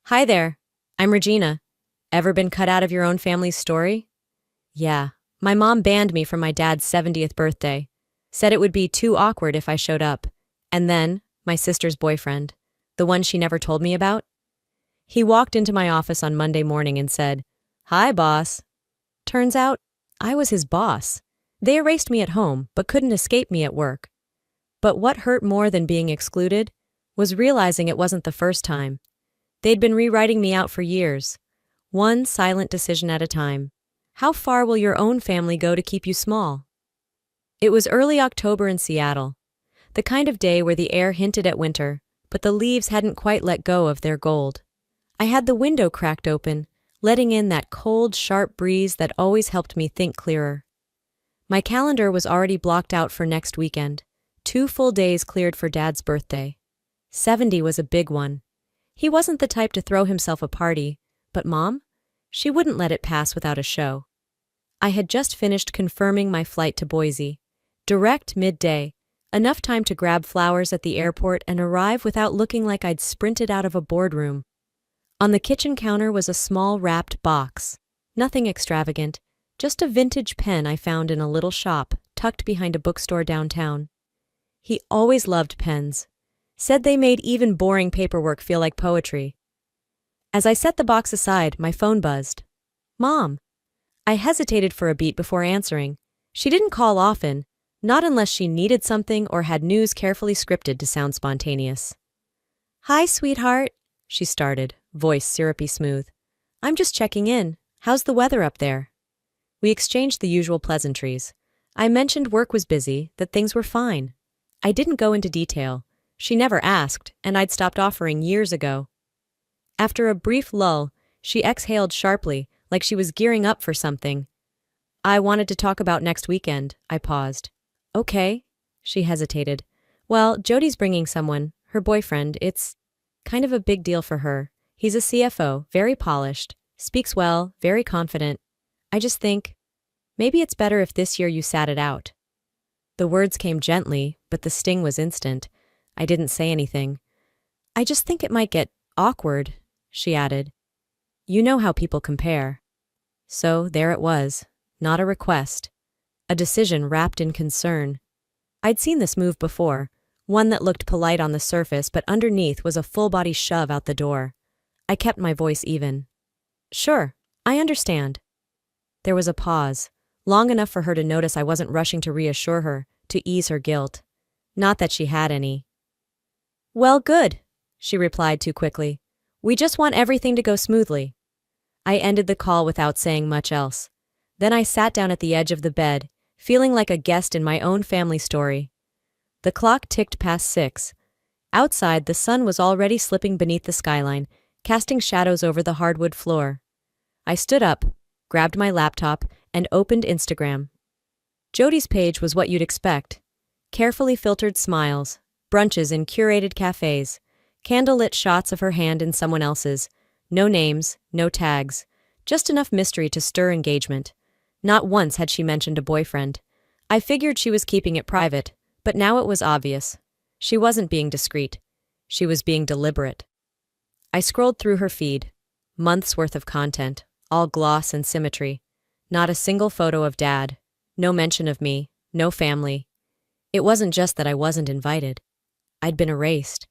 Hi there. I'm Regina. Ever been cut out of your own family's story? Yeah. My mom banned me from my dad's 70th birthday. Said it would be too awkward if I showed up. And then, my sister's boyfriend, the one she never told me about, he walked into my office on Monday morning and said, "Hi, boss." Turns out, I was his boss. They erased me at home, but couldn't escape me at work. But what hurt more than being excluded was realizing it wasn't the first time. They'd been rewriting me out for years, one silent decision at a time. How far will your own family go to keep you small? It was early October in Seattle, the kind of day where the air hinted at winter, but the leaves hadn't quite let go of their gold. I had the window cracked open, letting in that cold, sharp breeze that always helped me think clearer. My calendar was already blocked out for next weekend, 2 full days cleared for Dad's birthday. 70 was a big one. He wasn't the type to throw himself a party, but Mom? She wouldn't let it pass without a show. I had just finished confirming my flight to Boise. Direct midday, enough time to grab flowers at the airport and arrive without looking like I'd sprinted out of a boardroom. On the kitchen counter was a small wrapped box. Nothing extravagant, just a vintage pen I found in a little shop tucked behind a bookstore downtown. He always loved pens. Said they made even boring paperwork feel like poetry. As I set the box aside, my phone buzzed. Mom. I hesitated for a beat before answering. She didn't call often, not unless she needed something or had news carefully scripted to sound spontaneous. "Hi, sweetheart," she started, voice syrupy smooth. "I'm just checking in. How's the weather up there?" We exchanged the usual pleasantries. I mentioned work was busy, that things were fine. I didn't go into detail. She never asked, and I'd stopped offering years ago. After a brief lull, she exhaled sharply, like she was gearing up for something. "I wanted to talk about next weekend," I paused. "Okay," she hesitated. "Well, Jody's bringing someone, her boyfriend. It's kind of a big deal for her. He's a CFO, very polished, speaks well, very confident. I just think, maybe it's better if this year you sat it out." The words came gently, but the sting was instant. I didn't say anything. "I just think it might get awkward," she added. "You know how people compare." So there it was, not a request. A decision wrapped in concern. I'd seen this move before, one that looked polite on the surface but underneath was a full-body shove out the door. I kept my voice even. "Sure, I understand." There was a pause, long enough for her to notice I wasn't rushing to reassure her, to ease her guilt. Not that she had any. "Well, good," she replied too quickly. "We just want everything to go smoothly." I ended the call without saying much else. Then I sat down at the edge of the bed, feeling like a guest in my own family story. The clock ticked past 6. Outside, the sun was already slipping beneath the skyline, casting shadows over the hardwood floor. I stood up, grabbed my laptop, and opened Instagram. Jody's page was what you'd expect. Carefully filtered smiles, brunches in curated cafes, candlelit shots of her hand in someone else's. No names, no tags, just enough mystery to stir engagement. Not once had she mentioned a boyfriend. I figured she was keeping it private, but now it was obvious. She wasn't being discreet. She was being deliberate. I scrolled through her feed. Months worth of content, all gloss and symmetry. Not a single photo of Dad. No mention of me. No family. It wasn't just that I wasn't invited. I'd been erased.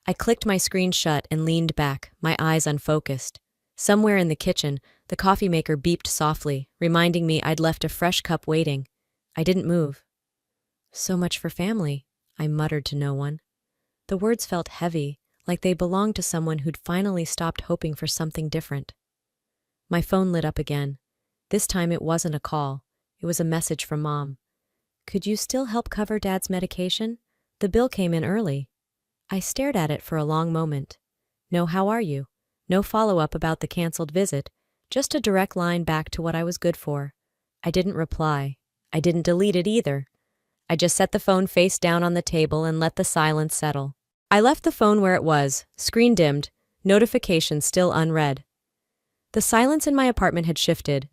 I clicked my screen shut and leaned back, my eyes unfocused. Somewhere in the kitchen, the coffee maker beeped softly, reminding me I'd left a fresh cup waiting. I didn't move. "So much for family," I muttered to no one. The words felt heavy, like they belonged to someone who'd finally stopped hoping for something different. My phone lit up again. This time it wasn't a call. It was a message from Mom. "Could you still help cover Dad's medication? The bill came in early." I stared at it for a long moment. No "how are you?" No follow-up about the canceled visit, just a direct line back to what I was good for. I didn't reply. I didn't delete it either. I just set the phone face down on the table and let the silence settle. I left the phone where it was, screen dimmed, notifications still unread. The silence in my apartment had shifted.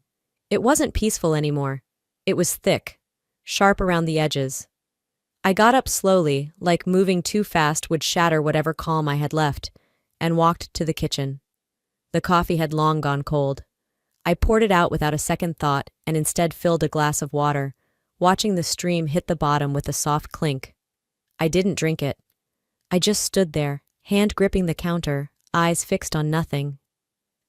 It wasn't peaceful anymore. It was thick, sharp around the edges. I got up slowly, like moving too fast would shatter whatever calm I had left, and walked to the kitchen. The coffee had long gone cold. I poured it out without a second thought and instead filled a glass of water, watching the stream hit the bottom with a soft clink. I didn't drink it. I just stood there, hand gripping the counter, eyes fixed on nothing.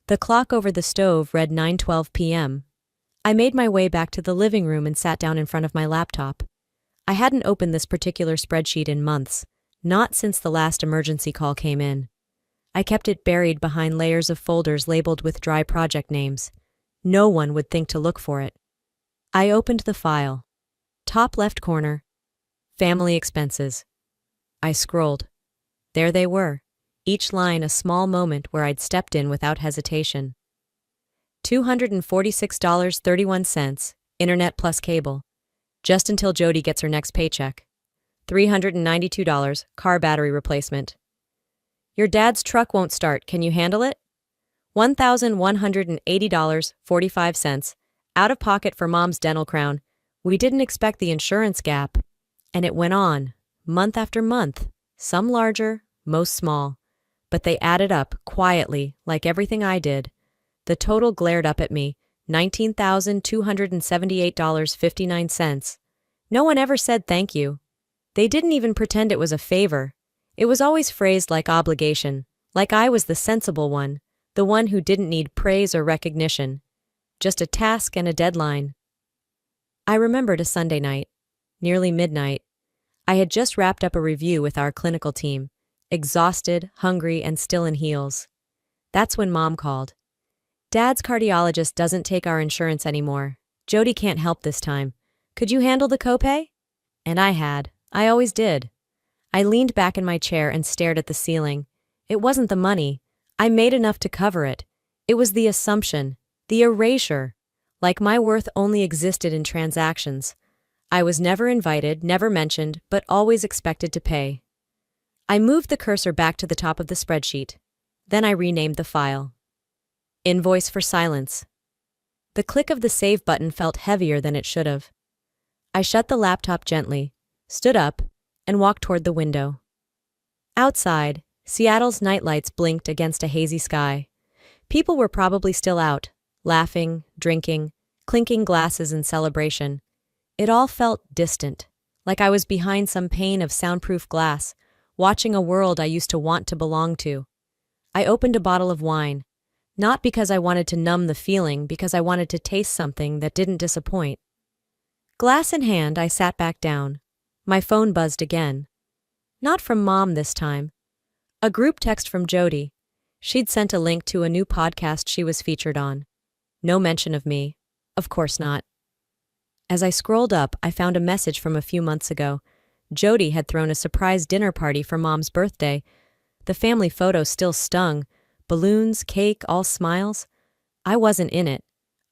The clock over the stove read 9:12 p.m. I made my way back to the living room and sat down in front of my laptop. I hadn't opened this particular spreadsheet in months, not since the last emergency call came in. I kept it buried behind layers of folders labeled with dry project names. No one would think to look for it. I opened the file. Top left corner. Family expenses. I scrolled. There they were, each line a small moment where I'd stepped in without hesitation. $246.31, internet plus cable. Just until Jody gets her next paycheck. $392, car battery replacement. Your dad's truck won't start, can you handle it? $1,180.45, out of pocket for mom's dental crown. We didn't expect the insurance gap. And it went on, month after month, some larger, most small. But they added up, quietly, like everything I did. The total glared up at me, $19,278.59. No one ever said thank you. They didn't even pretend it was a favor. It was always phrased like obligation, like I was the sensible one, the one who didn't need praise or recognition. Just a task and a deadline. I remembered a Sunday night, nearly midnight. I had just wrapped up a review with our clinical team, exhausted, hungry, and still in heels. That's when Mom called. Dad's cardiologist doesn't take our insurance anymore. Jody can't help this time. Could you handle the copay? And I had. I always did. I leaned back in my chair and stared at the ceiling. It wasn't the money. I made enough to cover it. It was the assumption, the erasure. Like my worth only existed in transactions. I was never invited, never mentioned, but always expected to pay. I moved the cursor back to the top of the spreadsheet. Then I renamed the file. Invoice for silence. The click of the save button felt heavier than it should have. I shut the laptop gently, stood up, and walked toward the window. Outside, Seattle's nightlights blinked against a hazy sky. People were probably still out, laughing, drinking, clinking glasses in celebration. It all felt distant, like I was behind some pane of soundproof glass, watching a world I used to want to belong to. I opened a bottle of wine, not because I wanted to numb the feeling, because I wanted to taste something that didn't disappoint. Glass in hand, I sat back down. My phone buzzed again. Not from Mom this time. A group text from Jody. She'd sent a link to a new podcast she was featured on. No mention of me. Of course not. As I scrolled up, I found a message from a few months ago. Jody had thrown a surprise dinner party for Mom's birthday. The family photo still stung. Balloons, cake, all smiles. I wasn't in it.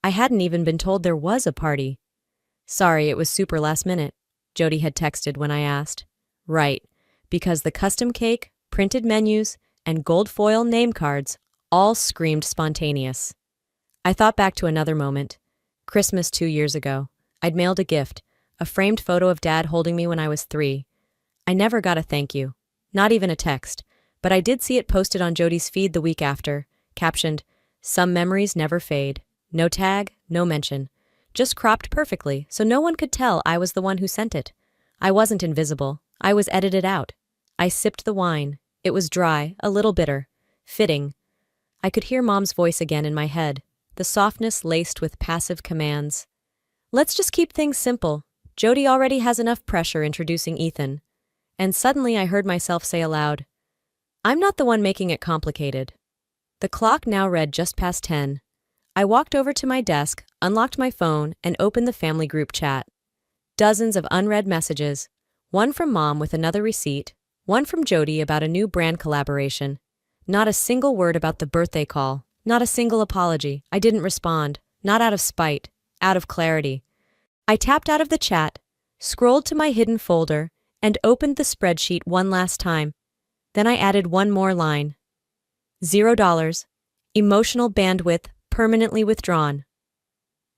I hadn't even been told there was a party. Sorry, it was super last minute, Jody had texted when I asked. Right, because the custom cake, printed menus, and gold foil name cards all screamed spontaneous. I thought back to another moment. Christmas 2 years ago. I'd mailed a gift, a framed photo of Dad holding me when I was 3. I never got a thank you, not even a text, but I did see it posted on Jody's feed the week after, captioned, "Some memories never fade." No tag, no mention. Just cropped perfectly, so no one could tell I was the one who sent it. I wasn't invisible. I was edited out. I sipped the wine. It was dry, a little bitter. Fitting. I could hear Mom's voice again in my head, the softness laced with passive commands. Let's just keep things simple. Jody already has enough pressure introducing Ethan. And suddenly I heard myself say aloud, I'm not the one making it complicated. The clock now read just past 10. I walked over to my desk, unlocked my phone, and opened the family group chat. Dozens of unread messages, one from Mom with another receipt, one from Jody about a new brand collaboration. Not a single word about the birthday call, not a single apology. I didn't respond, not out of spite, out of clarity. I tapped out of the chat, scrolled to my hidden folder, and opened the spreadsheet one last time. Then I added one more line. $0. Emotional bandwidth permanently withdrawn.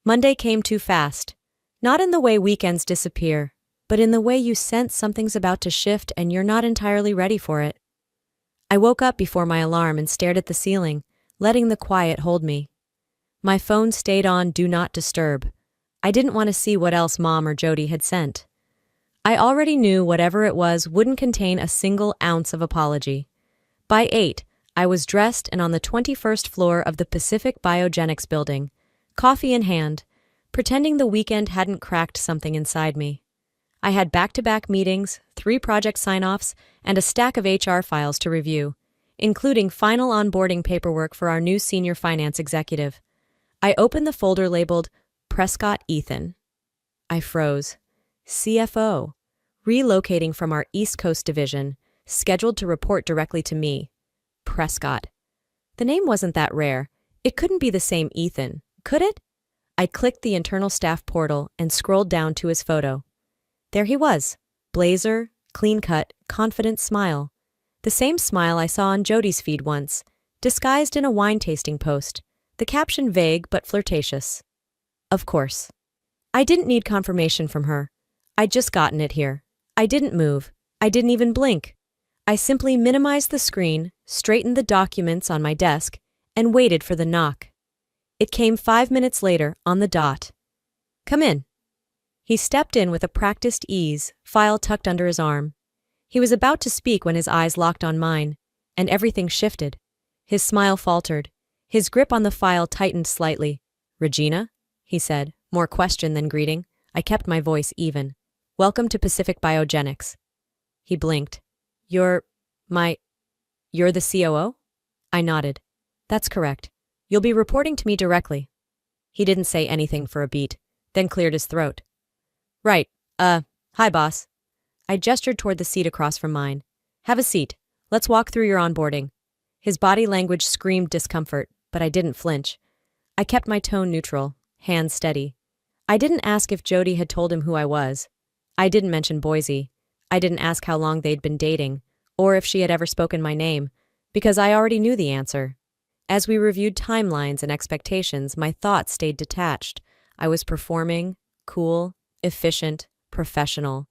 Monday came too fast. Not in the way weekends disappear, but in the way you sense something's about to shift and you're not entirely ready for it. I woke up before my alarm and stared at the ceiling, letting the quiet hold me. My phone stayed on Do Not Disturb. I didn't want to see what else Mom or Jody had sent. I already knew whatever it was wouldn't contain a single ounce of apology. By 8, I was dressed and on the 21st floor of the Pacific Biogenics building, coffee in hand, pretending the weekend hadn't cracked something inside me. I had back-to-back meetings, 3 project sign-offs, and a stack of HR files to review, including final onboarding paperwork for our new senior finance executive. I opened the folder labeled Prescott Ethan. I froze. CFO, relocating from our East Coast division, scheduled to report directly to me. Prescott. The name wasn't that rare. It couldn't be the same Ethan, could it? I clicked the internal staff portal and scrolled down to his photo. There he was, blazer, clean-cut, confident smile. The same smile I saw on Jody's feed once, disguised in a wine-tasting post, the caption vague but flirtatious. Of course. I didn't need confirmation from her. I'd just gotten it here. I didn't move. I didn't even blink. I simply minimized the screen, straightened the documents on my desk, and waited for the knock. It came 5 minutes later, on the dot. Come in. He stepped in with a practiced ease, file tucked under his arm. He was about to speak when his eyes locked on mine, and everything shifted. His smile faltered. His grip on the file tightened slightly. Regina? He said, more question than greeting. I kept my voice even. Welcome to Pacific Biogenics. He blinked. You're the COO? I nodded. That's correct. You'll be reporting to me directly. He didn't say anything for a beat, then cleared his throat. Right, hi boss. I gestured toward the seat across from mine. Have a seat. Let's walk through your onboarding. His body language screamed discomfort, but I didn't flinch. I kept my tone neutral, hands steady. I didn't ask if Jody had told him who I was. I didn't mention Boise. I didn't ask how long they'd been dating, or if she had ever spoken my name, because I already knew the answer. As we reviewed timelines and expectations, my thoughts stayed detached. I was performing, cool, efficient, professional.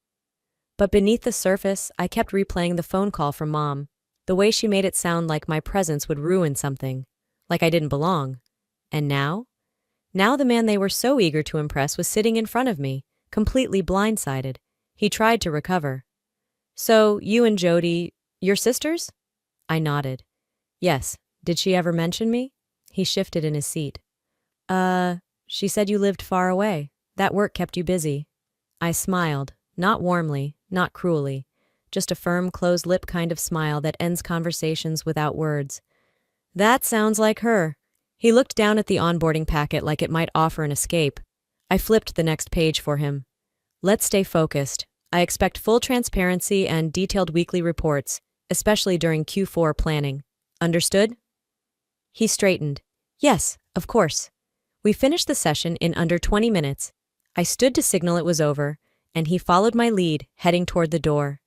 But beneath the surface, I kept replaying the phone call from Mom, the way she made it sound like my presence would ruin something, like I didn't belong. And now? Now the man they were so eager to impress was sitting in front of me, completely blindsided. He tried to recover. So, you and Jody, you're sisters? I nodded. Yes. Did she ever mention me? He shifted in his seat. She said you lived far away. That work kept you busy. I smiled, not warmly, not cruelly, just a firm, closed-lip kind of smile that ends conversations without words. That sounds like her. He looked down at the onboarding packet like it might offer an escape. I flipped the next page for him. Let's stay focused. I expect full transparency and detailed weekly reports, especially during Q4 planning. Understood? He straightened. Yes, of course. We finished the session in under 20 minutes. I stood to signal it was over, and he followed my lead, heading toward the door.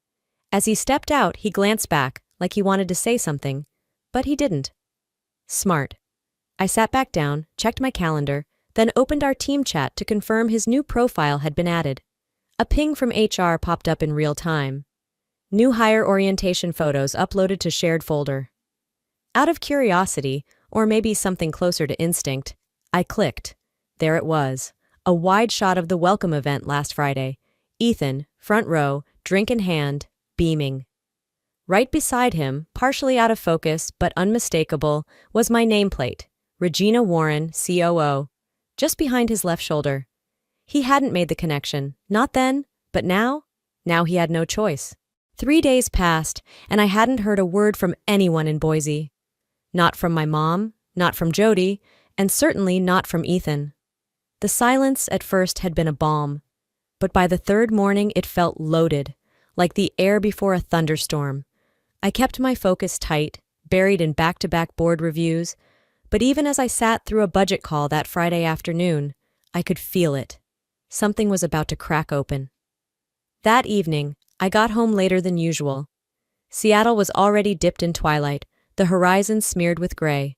As he stepped out, he glanced back, like he wanted to say something, but he didn't. Smart. I sat back down, checked my calendar, then opened our team chat to confirm his new profile had been added. A ping from HR popped up in real time. New hire orientation photos uploaded to shared folder. Out of curiosity, or maybe something closer to instinct, I clicked. There it was, a wide shot of the welcome event last Friday. Ethan, front row, drink in hand, beaming. Right beside him, partially out of focus but unmistakable, was my nameplate, Regina Warren, COO, just behind his left shoulder. He hadn't made the connection, not then, but now? Now he had no choice. 3 days passed, and I hadn't heard a word from anyone in Boise. Not from my mom, not from Jody, and certainly not from Ethan. The silence at first had been a balm, but by the third morning it felt loaded, like the air before a thunderstorm. I kept my focus tight, buried in back-to-back board reviews, but even as I sat through a budget call that Friday afternoon, I could feel it. Something was about to crack open. That evening, I got home later than usual. Seattle was already dipped in twilight, the horizon smeared with gray.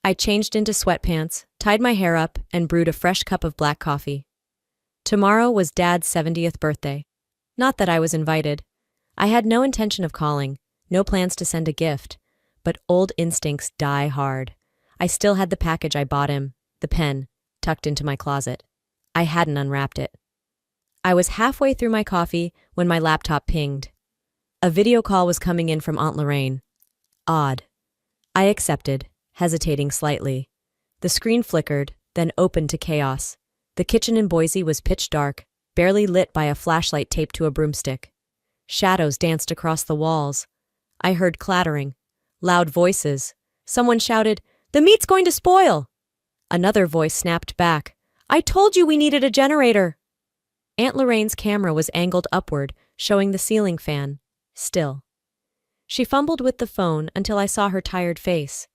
I changed into sweatpants, tied my hair up, and brewed a fresh cup of black coffee. Tomorrow was Dad's 70th birthday. Not that I was invited. I had no intention of calling, no plans to send a gift, but old instincts die hard. I still had the package I bought him, the pen, tucked into my closet. I hadn't unwrapped it. I was halfway through my coffee when my laptop pinged. A video call was coming in from Aunt Lorraine. Odd. I accepted, hesitating slightly. The screen flickered, then opened to chaos. The kitchen in Boise was pitch dark, barely lit by a flashlight taped to a broomstick. Shadows danced across the walls. I heard clattering, loud voices. Someone shouted, "The meat's going to spoil!" Another voice snapped back, "I told you we needed a generator!" Aunt Lorraine's camera was angled upward, showing the ceiling fan. Still. She fumbled with the phone until I saw her tired face.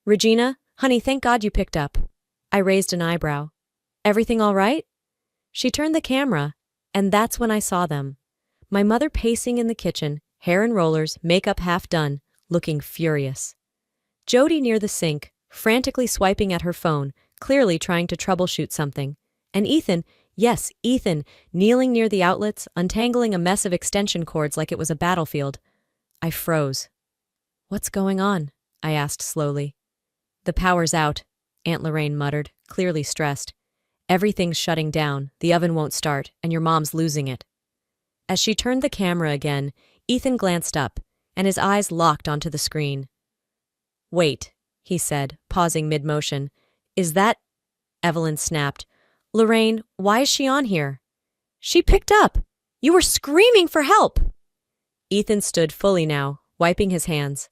"Regina, honey, thank God you picked up." I raised an eyebrow. "Everything all right?" She turned the camera, and that's when I saw them. My mother pacing in the kitchen, hair in rollers, makeup half done, looking furious. Jody near the sink, frantically swiping at her phone, clearly trying to troubleshoot something. And Ethan, yes, Ethan, kneeling near the outlets, untangling a mess of extension cords like it was a battlefield. I froze. "What's going on?" I asked slowly. "The power's out," Aunt Lorraine muttered, clearly stressed. "Everything's shutting down, the oven won't start, and your mom's losing it." As she turned the camera again, Ethan glanced up, and his eyes locked onto the screen. "Wait," he said, pausing mid-motion. "Is that—" Evelyn snapped. "Lorraine, why is she on here?" "She picked up! You were screaming for help!" Ethan stood fully now, wiping his hands.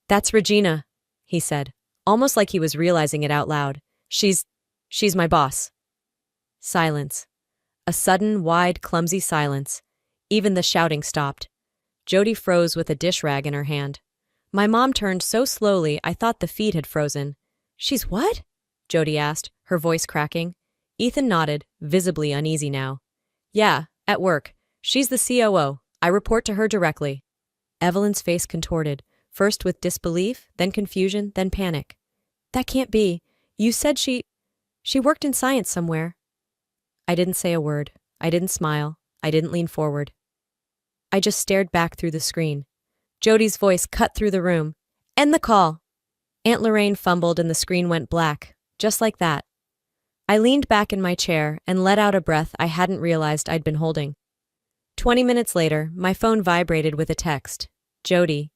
"That's Regina," he said, almost like he was realizing it out loud. She's my boss." Silence. A sudden, wide, clumsy silence. Even the shouting stopped. Jody froze with a dish rag in her hand. My mom turned so slowly I thought the feed had frozen. "She's what?" Jody asked, her voice cracking. Ethan nodded, visibly uneasy now. "Yeah, at work. She's the COO. I report to her directly." Evelyn's face contorted, first with disbelief, then confusion, then panic. "That can't be. You said she worked in science somewhere." I didn't say a word. I didn't smile. I didn't lean forward. I just stared back through the screen. Jody's voice cut through the room. "End the call." Aunt Lorraine fumbled and the screen went black, just like that. I leaned back in my chair and let out a breath I hadn't realized I'd been holding. 20 minutes later, my phone vibrated with a text. "Jody,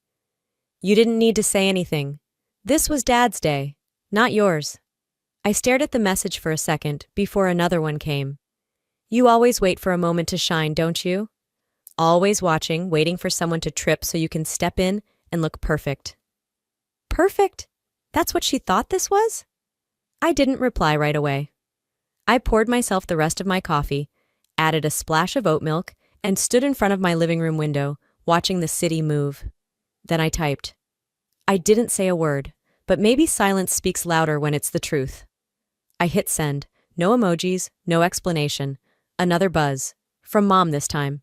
you didn't need to say anything. This was Dad's day, not yours." I stared at the message for a second before another one came. "You always wait for a moment to shine, don't you? Always watching, waiting for someone to trip so you can step in and look perfect." Perfect? That's what she thought this was? I didn't reply right away. I poured myself the rest of my coffee, added a splash of oat milk, and stood in front of my living room window, watching the city move. Then I typed. I didn't say a word, but maybe silence speaks louder when it's the truth. I hit send. No emojis, no explanation. Another buzz. From Mom this time.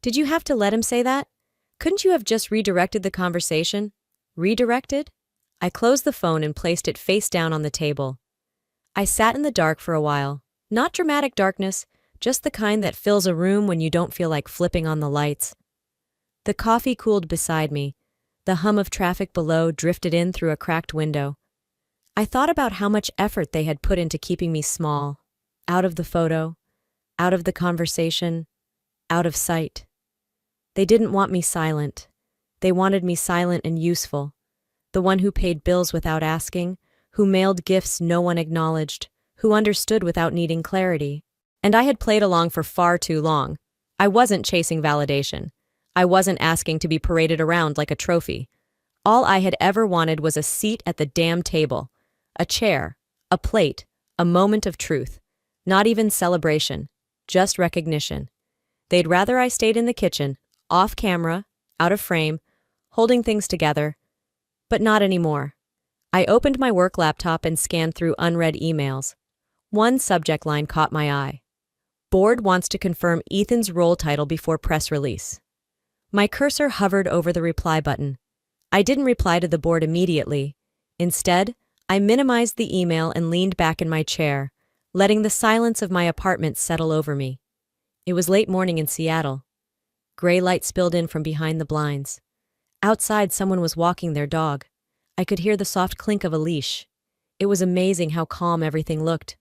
"Did you have to let him say that? Couldn't you have just redirected the conversation?" Redirected? I closed the phone and placed it face down on the table. I sat in the dark for a while. Not dramatic darkness, just the kind that fills a room when you don't feel like flipping on the lights. The coffee cooled beside me. The hum of traffic below drifted in through a cracked window. I thought about how much effort they had put into keeping me small, out of the photo, out of the conversation, out of sight. They didn't want me silent. They wanted me silent and useful. The one who paid bills without asking, who mailed gifts no one acknowledged, who understood without needing clarity. And I had played along for far too long. I wasn't chasing validation. I wasn't asking to be paraded around like a trophy. All I had ever wanted was a seat at the damn table, a chair, a plate, a moment of truth. Not even celebration, just recognition. They'd rather I stayed in the kitchen, off camera, out of frame, holding things together. But not anymore. I opened my work laptop and scanned through unread emails. One subject line caught my eye. Board wants to confirm Ethan's role title before press release. My cursor hovered over the reply button. I didn't reply to the board immediately. Instead, I minimized the email and leaned back in my chair, letting the silence of my apartment settle over me. It was late morning in Seattle. Gray light spilled in from behind the blinds. Outside, someone was walking their dog. I could hear the soft clink of a leash. It was amazing how calm everything looked,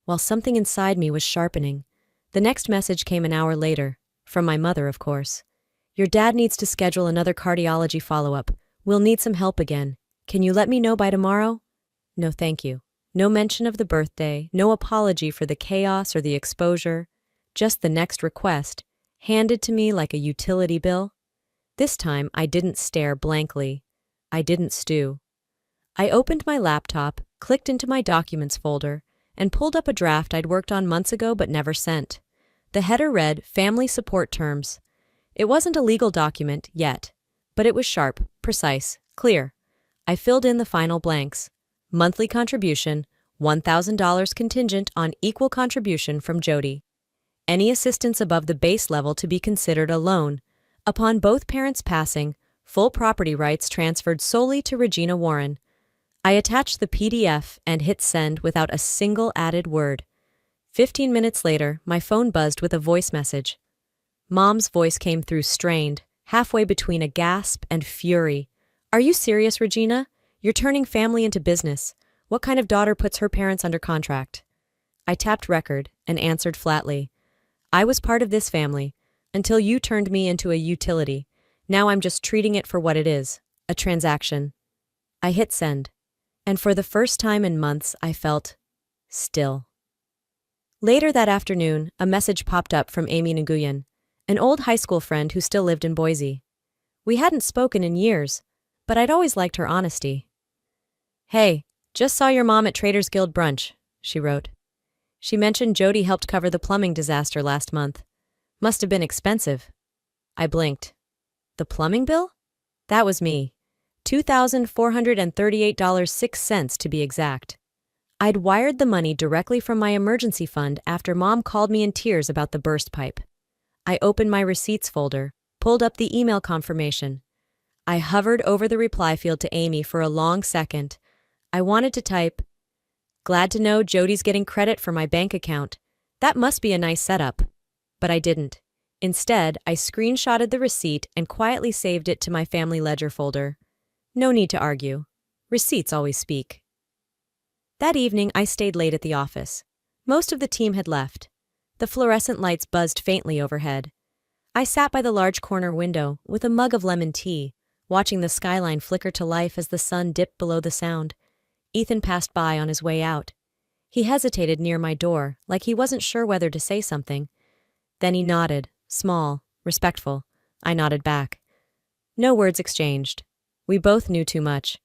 while something inside me was sharpening. The next message came an hour later, from my mother, of course. Your dad needs to schedule another cardiology follow-up. We'll need some help again. Can you let me know by tomorrow? No, thank you. No mention of the birthday, no apology for the chaos or the exposure, just the next request, handed to me like a utility bill. This time, I didn't stare blankly. I didn't stew. I opened my laptop, clicked into my documents folder, and pulled up a draft I'd worked on months ago but never sent. The header read, Family Support Terms. It wasn't a legal document yet, but it was sharp, precise, clear. I filled in the final blanks. Monthly contribution, $1,000 contingent on equal contribution from Jody. Any assistance above the base level to be considered a loan. Upon both parents' passing, full property rights transferred solely to Regina Warren. I attached the PDF and hit send without a single added word. 15 minutes later, my phone buzzed with a voice message. Mom's voice came through strained, halfway between a gasp and fury. Are you serious, Regina? You're turning family into business. What kind of daughter puts her parents under contract? I tapped record and answered flatly. I was part of this family, until you turned me into a utility. Now I'm just treating it for what it is, a transaction. I hit send, and for the first time in months I felt still. Later that afternoon, a message popped up from Amy Nguyen, an old high school friend who still lived in Boise. We hadn't spoken in years, but I'd always liked her honesty. Hey, just saw your mom at Traders Guild brunch, she wrote. She mentioned Jody helped cover the plumbing disaster last month. Must have been expensive. I blinked. The plumbing bill? That was me. $2,438.06 to be exact. I'd wired the money directly from my emergency fund after Mom called me in tears about the burst pipe. I opened my receipts folder, pulled up the email confirmation. I hovered over the reply field to Amy for a long second. I wanted to type, glad to know Jody's getting credit for my bank account. That must be a nice setup. But I didn't. Instead, I screenshotted the receipt and quietly saved it to my family ledger folder. No need to argue. Receipts always speak. That evening, I stayed late at the office. Most of the team had left. The fluorescent lights buzzed faintly overhead. I sat by the large corner window with a mug of lemon tea, watching the skyline flicker to life as the sun dipped below the sound. Ethan passed by on his way out. He hesitated near my door, like he wasn't sure whether to say something. Then he nodded, small, respectful. I nodded back. No words exchanged. We both knew too much.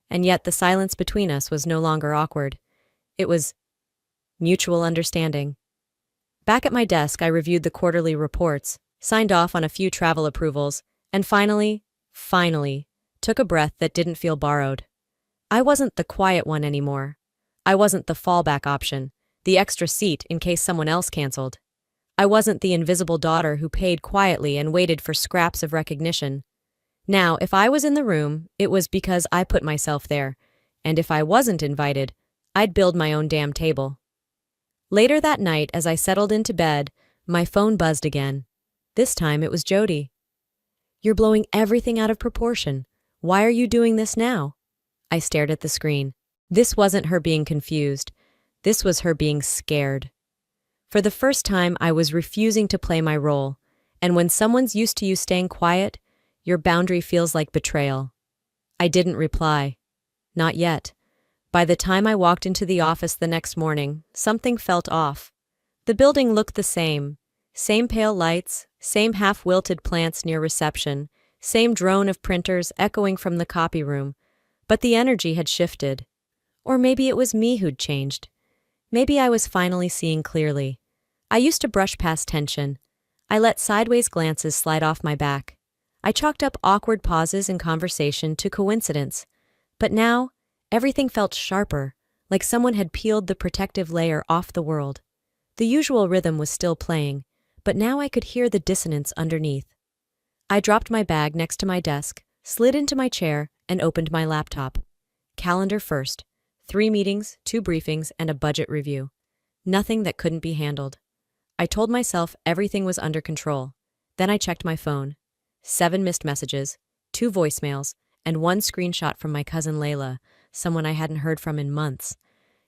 And yet the silence between us was no longer awkward. It was mutual understanding. Back at my desk, I reviewed the quarterly reports, signed off on a few travel approvals, and finally, took a breath that didn't feel borrowed. I wasn't the quiet one anymore. I wasn't the fallback option, the extra seat in case someone else canceled. I wasn't the invisible daughter who paid quietly and waited for scraps of recognition. Now, if I was in the room, it was because I put myself there, and if I wasn't invited, I'd build my own damn table. Later that night, as I settled into bed, my phone buzzed again. This time it was Jody. You're blowing everything out of proportion. Why are you doing this now? I stared at the screen. This wasn't her being confused. This was her being scared. For the first time, I was refusing to play my role, and when someone's used to you staying quiet, your boundary feels like betrayal. I didn't reply. Not yet. By the time I walked into the office the next morning, something felt off. The building looked the same. Same pale lights, same half-wilted plants near reception, same drone of printers echoing from the copy room. But the energy had shifted. Or maybe it was me who'd changed. Maybe I was finally seeing clearly. I used to brush past tension. I let sideways glances slide off my back. I chalked up awkward pauses in conversation to coincidence. But now, everything felt sharper, like someone had peeled the protective layer off the world. The usual rhythm was still playing, but now I could hear the dissonance underneath. I dropped my bag next to my desk, slid into my chair, and opened my laptop. Calendar first. 3 meetings, 2 briefings, and a budget review. Nothing that couldn't be handled. I told myself everything was under control. Then I checked my phone. 7 missed messages, 2 voicemails, and 1 screenshot from my cousin Layla, someone I hadn't heard from in months.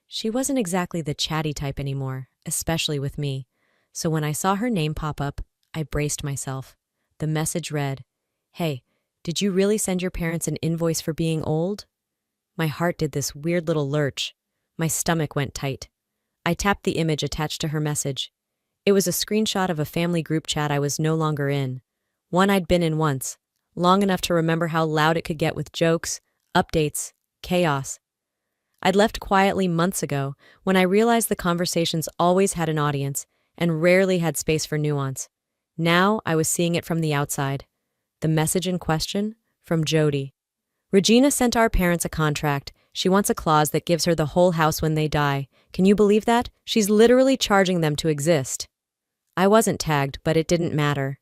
She wasn't exactly the chatty type anymore, especially with me. So when I saw her name pop up, I braced myself. The message read, "Hey, did you really send your parents an invoice for being old?" My heart did this weird little lurch. My stomach went tight. I tapped the image attached to her message. It was a screenshot of a family group chat I was no longer in. One I'd been in once, long enough to remember how loud it could get with jokes, updates, chaos. I'd left quietly months ago when I realized the conversations always had an audience and rarely had space for nuance. Now I was seeing it from the outside. The message in question? From Jody. "Regina sent our parents a contract. She wants a clause that gives her the whole house when they die. Can you believe that? She's literally charging them to exist." I wasn't tagged, but it didn't matter.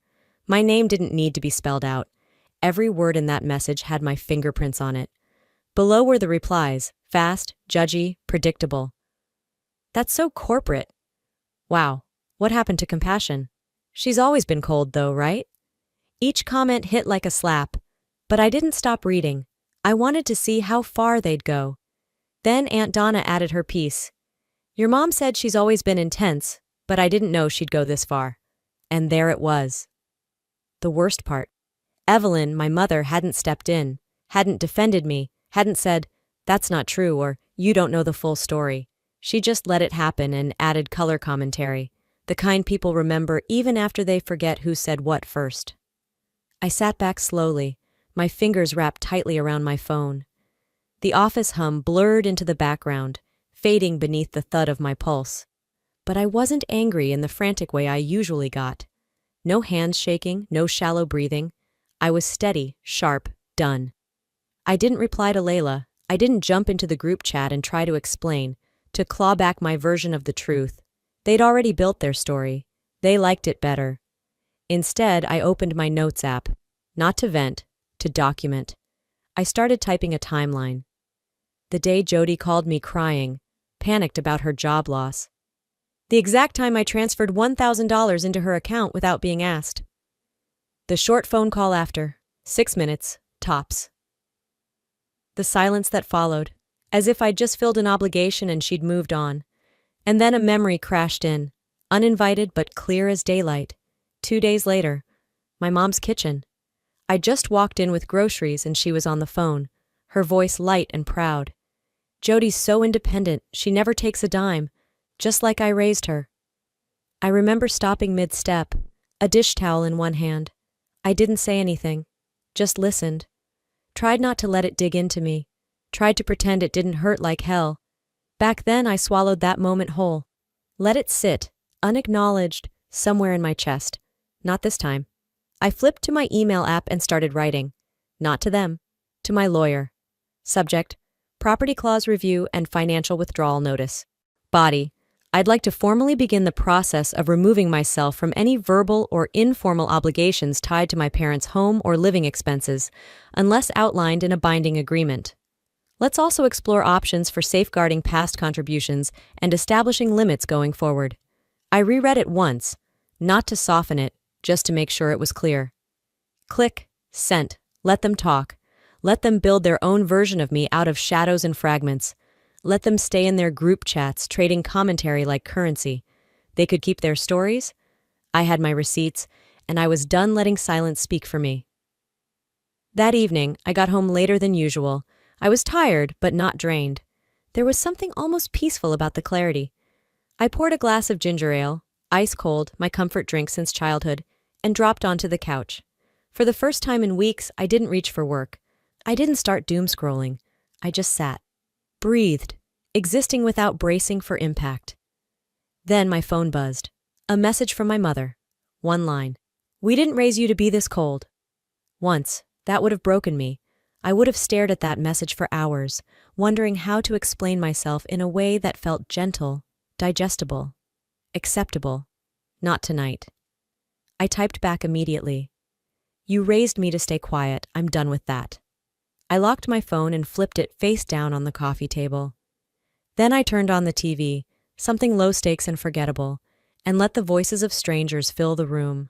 My name didn't need to be spelled out. Every word in that message had my fingerprints on it. Below were the replies, fast, judgy, predictable. That's so corporate. Wow, what happened to compassion? She's always been cold though, right? Each comment hit like a slap, but I didn't stop reading. I wanted to see how far they'd go. Then Aunt Donna added her piece. "Your mom said she's always been intense, but I didn't know she'd go this far." And there it was. The worst part. Evelyn, my mother, hadn't stepped in, hadn't defended me, hadn't said, "That's not true," or "You don't know the full story." She just let it happen and added color commentary, the kind people remember even after they forget who said what first. I sat back slowly, my fingers wrapped tightly around my phone. The office hum blurred into the background, fading beneath the thud of my pulse. But I wasn't angry in the frantic way I usually got. No hands shaking, no shallow breathing. I was steady, sharp, done. I didn't reply to Layla. I didn't jump into the group chat and try to explain, to claw back my version of the truth. They'd already built their story. They liked it better. Instead, I opened my notes app, not to vent, to document. I started typing a timeline. The day Jody called me crying, panicked about her job loss. The exact time I transferred $1,000 into her account without being asked. The short phone call after, 6 minutes, tops. The silence that followed, as if I'd just filled an obligation and she'd moved on. And then a memory crashed in, uninvited but clear as daylight. 2 days later, my mom's kitchen. I just walked in with groceries and she was on the phone, her voice light and proud. "Jody's so independent, she never takes a dime, just like I raised her." I remember stopping mid-step, a dish towel in one hand. I didn't say anything, just listened. Tried not to let it dig into me, tried to pretend it didn't hurt like hell. Back then I swallowed that moment whole. Let it sit, unacknowledged, somewhere in my chest. Not this time. I flipped to my email app and started writing. Not to them, to my lawyer. Subject: Property Clause Review and Financial Withdrawal Notice. Body: I'd like to formally begin the process of removing myself from any verbal or informal obligations tied to my parents' home or living expenses, unless outlined in a binding agreement. Let's also explore options for safeguarding past contributions and establishing limits going forward. I reread it once, not to soften it, just to make sure it was clear. Click, sent, let them talk. Let them build their own version of me out of shadows and fragments. Let them stay in their group chats, trading commentary like currency. They could keep their stories. I had my receipts, and I was done letting silence speak for me. That evening, I got home later than usual. I was tired, but not drained. There was something almost peaceful about the clarity. I poured a glass of ginger ale, ice cold, my comfort drink since childhood, and dropped onto the couch. For the first time in weeks, I didn't reach for work. I didn't start doom scrolling. I just sat. Breathed, existing without bracing for impact. Then my phone buzzed. A message from my mother. One line. "We didn't raise you to be this cold." Once, that would have broken me. I would have stared at that message for hours, wondering how to explain myself in a way that felt gentle, digestible, acceptable. Not tonight. I typed back immediately. "You raised me to stay quiet. I'm done with that." I locked my phone and flipped it face down on the coffee table. Then I turned on the TV, something low stakes and forgettable, and let the voices of strangers fill the room.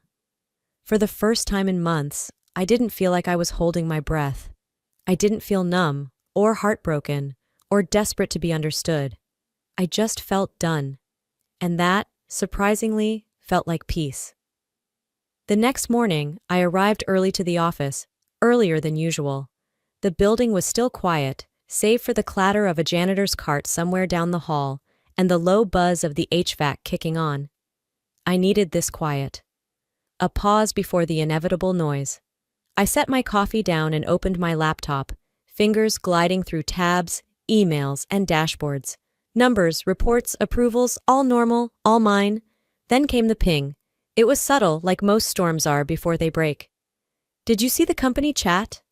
For the first time in months, I didn't feel like I was holding my breath. I didn't feel numb or heartbroken or desperate to be understood. I just felt done. And that, surprisingly, felt like peace. The next morning, I arrived early to the office, earlier than usual. The building was still quiet, save for the clatter of a janitor's cart somewhere down the hall and the low buzz of the HVAC kicking on. I needed this quiet. A pause before the inevitable noise. I set my coffee down and opened my laptop, fingers gliding through tabs, emails, and dashboards. Numbers, reports, approvals, all normal, all mine. Then came the ping. It was subtle, like most storms are before they break. "Did you see the company chat?"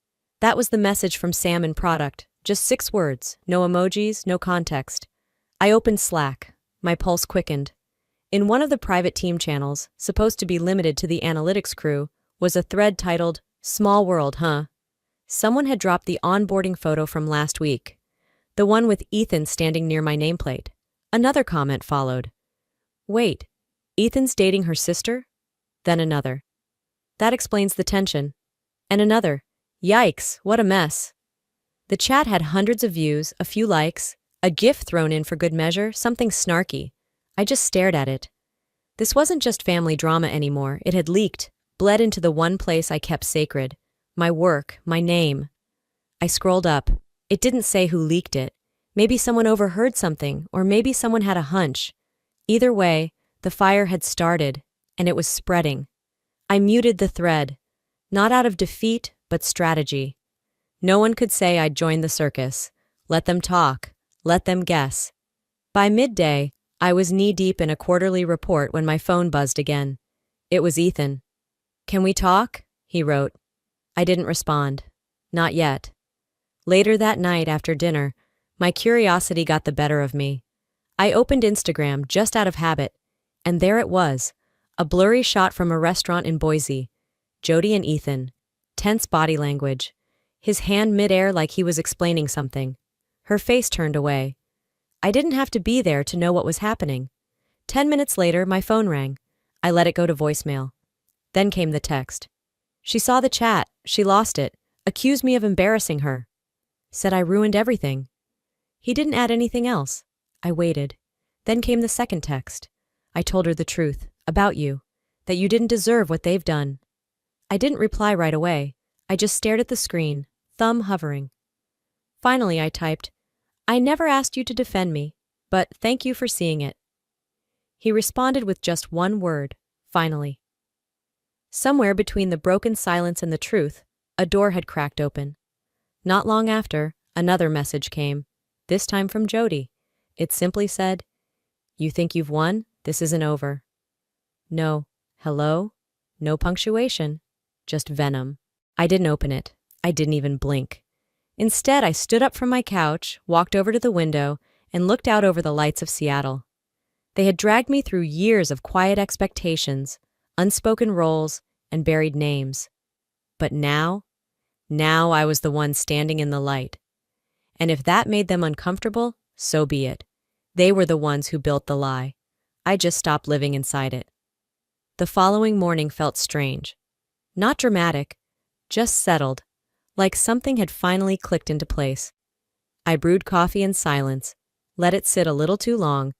That was the message from Sam in product. Just 6 words, no emojis, no context. I opened Slack. My pulse quickened. In one of the private team channels, supposed to be limited to the analytics crew, was a thread titled, "Small world, huh?" Someone had dropped the onboarding photo from last week. The one with Ethan standing near my nameplate. Another comment followed. "Wait, Ethan's dating her sister?" Then another. "That explains the tension." And another. "Yikes, what a mess." The chat had hundreds of views, a few likes, a GIF thrown in for good measure, something snarky. I just stared at it. This wasn't just family drama anymore. It had leaked, bled into the one place I kept sacred. My work, my name. I scrolled up. It didn't say who leaked it. Maybe someone overheard something, or maybe someone had a hunch. Either way, the fire had started, and it was spreading. I muted the thread. Not out of defeat, but strategy. No one could say I'd joined the circus. Let them talk. Let them guess. By midday, I was knee-deep in a quarterly report when my phone buzzed again. It was Ethan. "Can we talk?" he wrote. I didn't respond. Not yet. Later that night after dinner, my curiosity got the better of me. I opened Instagram just out of habit, and there it was, a blurry shot from a restaurant in Boise. Jody and Ethan. Tense body language. His hand midair like he was explaining something. Her face turned away. I didn't have to be there to know what was happening. 10 minutes later, my phone rang. I let it go to voicemail. Then came the text. She saw the chat. She lost it. Accused me of embarrassing her. Said I ruined everything. He didn't add anything else. I waited. Then came the second text. I told her the truth, about you, that you didn't deserve what they've done. I didn't reply right away. I just stared at the screen, thumb hovering. Finally, I typed, "I never asked you to defend me, but thank you for seeing it." He responded with just one word, "Finally." Somewhere between the broken silence and the truth, a door had cracked open. Not long after, another message came, this time from Jody. It simply said, "You think you've won? This isn't over." No hello, no punctuation, just venom. I didn't open it. I didn't even blink. Instead, I stood up from my couch, walked over to the window, and looked out over the lights of Seattle. They had dragged me through years of quiet expectations, unspoken roles, and buried names. But now I was the one standing in the light. And if that made them uncomfortable, so be it. They were the ones who built the lie. I just stopped living inside it. The following morning felt strange. Not dramatic, just settled, like something had finally clicked into place. I brewed coffee in silence, let it sit a little too long,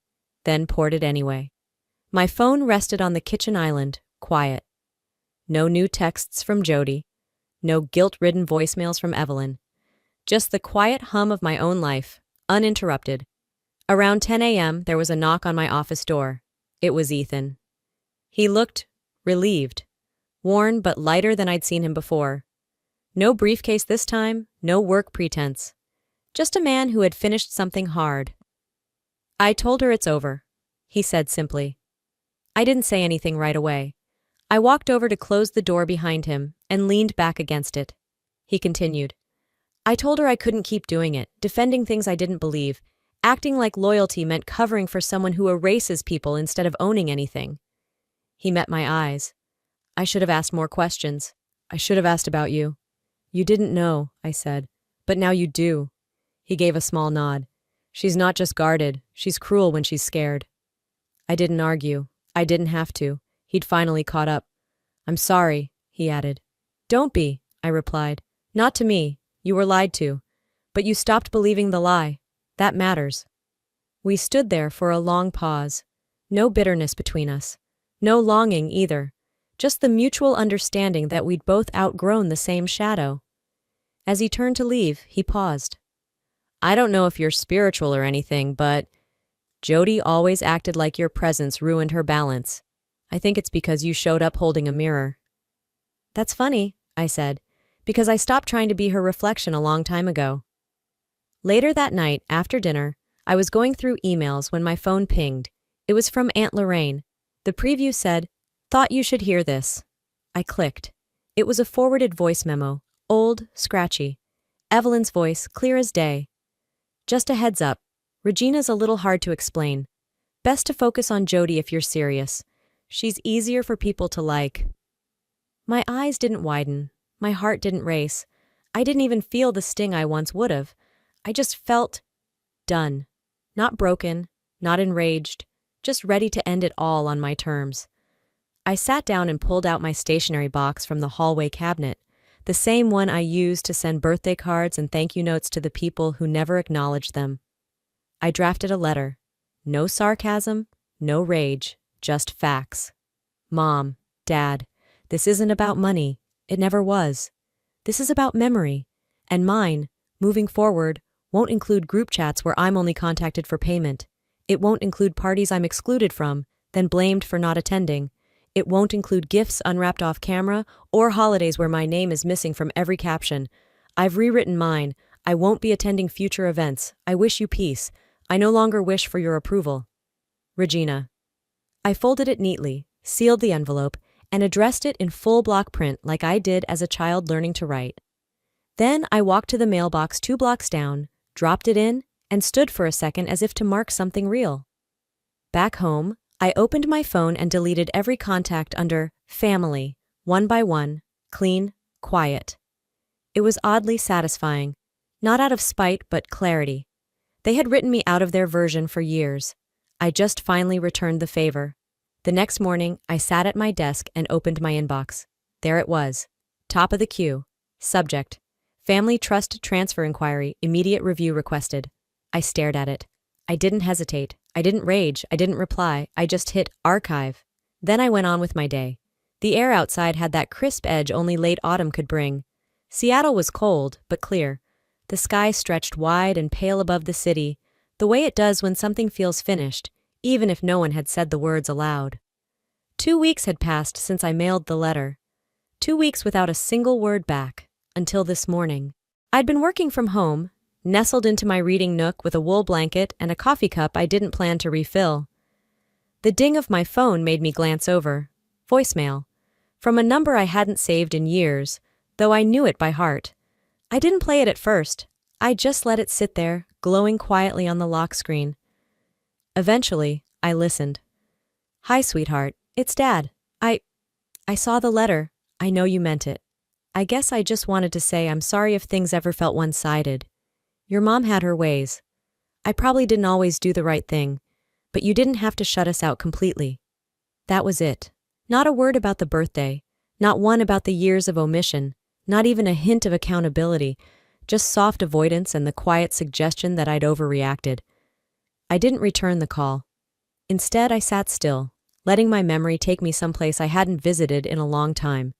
then poured it anyway. My phone rested on the kitchen island, quiet. No new texts from Jody, no guilt-ridden voicemails from Evelyn. Just the quiet hum of my own life, uninterrupted. Around 10 a.m., there was a knock on my office door. It was Ethan. He looked relieved, worn but lighter than I'd seen him before. No briefcase this time, no work pretense. Just a man who had finished something hard. "I told her it's over," he said simply. I didn't say anything right away. I walked over to close the door behind him and leaned back against it. He continued. "I told her I couldn't keep doing it, defending things I didn't believe, acting like loyalty meant covering for someone who erases people instead of owning anything." He met my eyes. "I should have asked more questions. I should have asked about you." "You didn't know," I said, "but now you do." He gave a small nod. "She's not just guarded, she's cruel when she's scared." I didn't argue. I didn't have to. He'd finally caught up. "I'm sorry," he added. "Don't be," I replied. "Not to me. You were lied to. But you stopped believing the lie. That matters. We stood there for a long pause. No bitterness between us. No longing either. Just the mutual understanding that we'd both outgrown the same shadow. As he turned to leave, he paused. I don't know if you're spiritual or anything, but Jody always acted like your presence ruined her balance. I think it's because you showed up holding a mirror. That's funny, I said, because I stopped trying to be her reflection a long time ago. Later that night, after dinner, I was going through emails when my phone pinged. It was from Aunt Lorraine. The preview said, "Thought you should hear this." I clicked. It was a forwarded voice memo, old, scratchy. Evelyn's voice, clear as day. Just a heads up, Regina's a little hard to explain. Best to focus on Jody if you're serious. She's easier for people to like. My eyes didn't widen. My heart didn't race. I didn't even feel the sting I once would have. I just felt done. Not broken, not enraged, just ready to end it all on my terms. I sat down and pulled out my stationery box from the hallway cabinet, the same one I used to send birthday cards and thank you notes to the people who never acknowledged them. I drafted a letter. No sarcasm, no rage, just facts. Mom, Dad, this isn't about money. It never was. This is about memory. And mine, moving forward, won't include group chats where I'm only contacted for payment. It won't include parties I'm excluded from, then blamed for not attending. It won't include gifts unwrapped off camera or holidays where my name is missing from every caption. I've rewritten mine. I won't be attending future events. I wish you peace. I no longer wish for your approval. Regina. I folded it neatly, sealed the envelope, and addressed it in full block print like I did as a child learning to write. Then I walked to the mailbox 2 blocks down, dropped it in, and stood for a second as if to mark something real. Back home, I opened my phone and deleted every contact under family, one by one, clean, quiet. It was oddly satisfying, not out of spite but clarity. They had written me out of their version for years. I just finally returned the favor. The next morning, I sat at my desk and opened my inbox. There it was. Top of the queue. Subject: Family Trust Transfer Inquiry, immediate review requested. I stared at it. I didn't hesitate. I didn't rage. I didn't reply. I just hit archive. Then I went on with my day. The air outside had that crisp edge only late autumn could bring. Seattle was cold, but clear. The sky stretched wide and pale above the city, the way it does when something feels finished, even if no one had said the words aloud. 2 weeks had passed since I mailed the letter. 2 weeks without a single word back, until this morning. I'd been working from home, nestled into my reading nook with a wool blanket and a coffee cup I didn't plan to refill. The ding of my phone made me glance over. Voicemail. From a number I hadn't saved in years, though I knew it by heart. I didn't play it at first. I just let it sit there, glowing quietly on the lock screen. Eventually, I listened. Hi, sweetheart. It's Dad. I saw the letter. I know you meant it. I guess I just wanted to say I'm sorry if things ever felt one-sided. Your mom had her ways. I probably didn't always do the right thing, but you didn't have to shut us out completely. That was it. Not a word about the birthday, not one about the years of omission, not even a hint of accountability, just soft avoidance and the quiet suggestion that I'd overreacted. I didn't return the call. Instead, I sat still, letting my memory take me someplace I hadn't visited in a long time.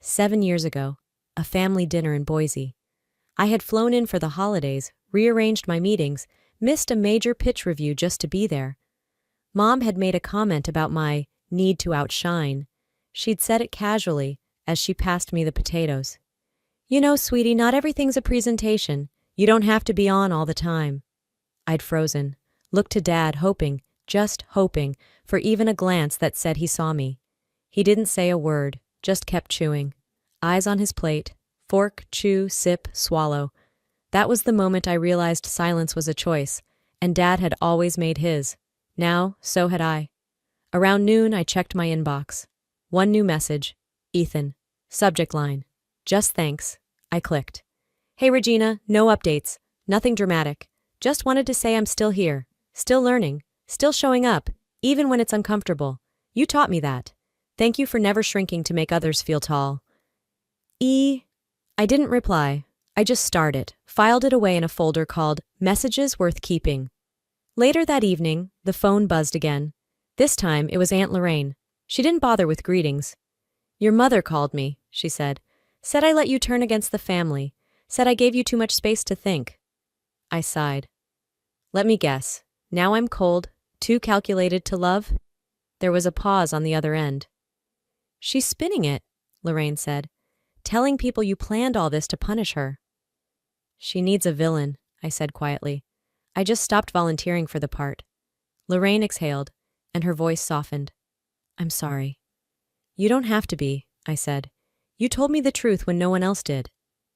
7 years ago, a family dinner in Boise. I had flown in for the holidays, rearranged my meetings, missed a major pitch review just to be there. Mom had made a comment about my need to outshine. She'd said it casually as she passed me the potatoes. You know, sweetie, not everything's a presentation. You don't have to be on all the time. I'd frozen, looked to Dad, hoping, just hoping, for even a glance that said he saw me. He didn't say a word, just kept chewing. Eyes on his plate, fork, chew, sip, swallow. That was the moment I realized silence was a choice, and Dad had always made his. Now, so had I. Around noon, I checked my inbox. One new message. Ethan. Subject line. Just thanks. I clicked. Hey Regina, no updates. Nothing dramatic. Just wanted to say I'm still here. Still learning. Still showing up. Even when it's uncomfortable. You taught me that. Thank you for never shrinking to make others feel tall. I didn't reply. I just starred it, filed it away in a folder called Messages Worth Keeping. Later that evening, the phone buzzed again. This time, it was Aunt Lorraine. She didn't bother with greetings. "Your mother called me," she said. "Said I let you turn against the family. Said I gave you too much space to think." I sighed. "Let me guess. Now I'm cold, too calculated to love?" There was a pause on the other end. "She's spinning it," Lorraine said. "Telling people you planned all this to punish her." "She needs a villain," I said quietly. I just stopped volunteering for the part. Lorraine exhaled, and her voice softened. "I'm sorry." "You don't have to be," I said. "You told me the truth when no one else did.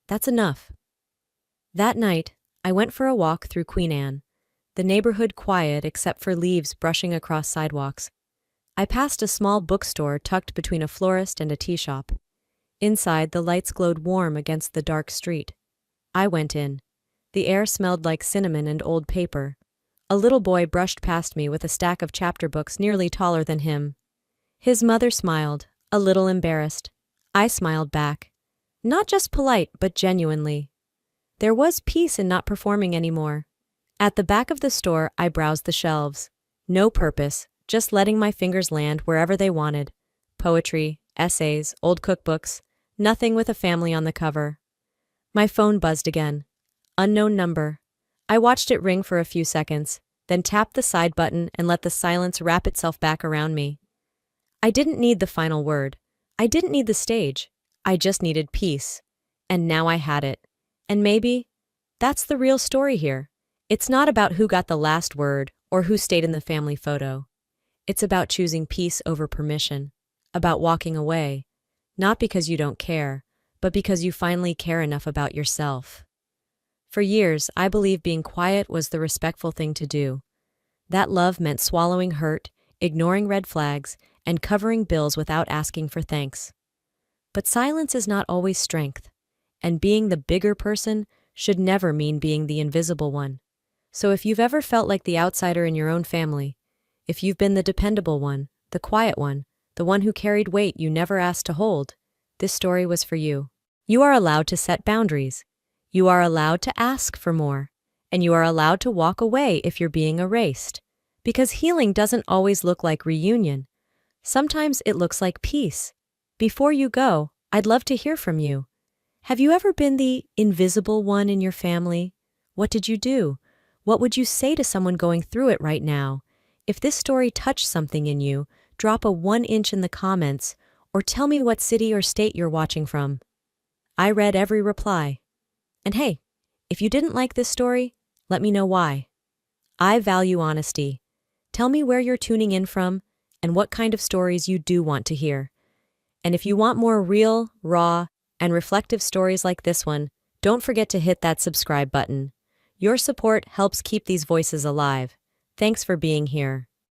That's enough." That night, I went for a walk through Queen Anne, the neighborhood quiet except for leaves brushing across sidewalks. I passed a small bookstore tucked between a florist and a tea shop. Inside, the lights glowed warm against the dark street. I went in. The air smelled like cinnamon and old paper. A little boy brushed past me with a stack of chapter books nearly taller than him. His mother smiled, a little embarrassed. I smiled back. Not just polite, but genuinely. There was peace in not performing anymore. At the back of the store, I browsed the shelves. No purpose, just letting my fingers land wherever they wanted. Poetry, essays, old cookbooks, nothing with a family on the cover. My phone buzzed again. Unknown number. I watched it ring for a few seconds, then tapped the side button and let the silence wrap itself back around me. I didn't need the final word. I didn't need the stage. I just needed peace. And now I had it. And maybe that's the real story here. It's not about who got the last word or who stayed in the family photo. It's about choosing peace over permission, about walking away, not because you don't care, but because you finally care enough about yourself. For years, I believed being quiet was the respectful thing to do. That love meant swallowing hurt, ignoring red flags, and covering bills without asking for thanks. But silence is not always strength, and being the bigger person should never mean being the invisible one. So if you've ever felt like the outsider in your own family, if you've been the dependable one, the quiet one, the one who carried weight you never asked to hold, this story was for you. You are allowed to set boundaries. You are allowed to ask for more, and you are allowed to walk away if you're being erased. Because healing doesn't always look like reunion. Sometimes it looks like peace. Before you go, I'd love to hear from you. Have you ever been the invisible one in your family? What did you do? What would you say to someone going through it right now? If this story touched something in you, drop a 1 inch in the comments, or tell me what city or state you're watching from. I read every reply. And hey, if you didn't like this story, let me know why. I value honesty. Tell me where you're tuning in from and what kind of stories you do want to hear. And if you want more real, raw, and reflective stories like this one, don't forget to hit that subscribe button. Your support helps keep these voices alive. Thanks for being here.